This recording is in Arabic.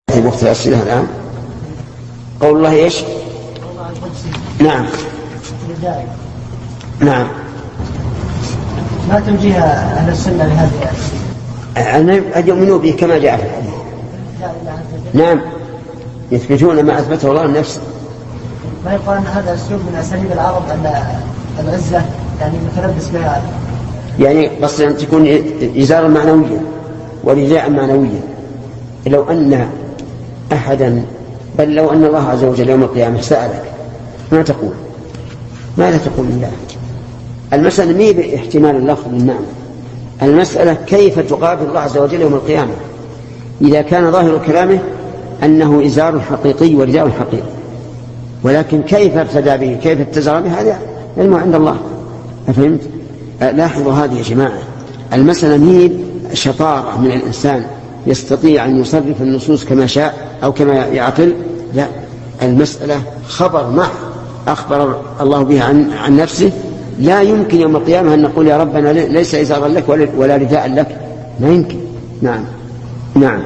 في وقت الأسئلة الآن. قول الله إيش؟ نعم نعم. ما توجيه أهل السنة لهذه أن يؤمنوا به كما جاء في الحديث. نعم، يثبتون ما أثبته الله لنفسه. ما يقال أن هذا أسلوب من أساليب العرب أن العزة يعني متلبس بها، يعني قصد أن تكون إزارا معنويا ورداء معنويا. لو أن أحدا، بل لو أن الله عز وجل يوم القيامة سألك ما تقول؟ ماذا تقول لله؟ المسألة مي باحتمال اللفظ للمعنى، المسألة كيف تقابل الله عز وجل يوم القيامة. إذا كان ظاهر كلامه أنه إزار حقيقي ورداء حقيقي، ولكن كيف ارتدى به، كيف اتزر به، هذا علم عند الله. أفهمت؟ لاحظوا هذه يا جماعة، المسألة مي شطارة من الإنسان يستطيع أن يصرف النصوص كما شاء أو كما يعقل، لا، المسألة خبر محض أخبر الله به عن نفسه. لا يمكن يوم القيامة أن نقول يا ربنا ليس إزارا لك ولا رداء لك، لا يمكن. نعم نعم.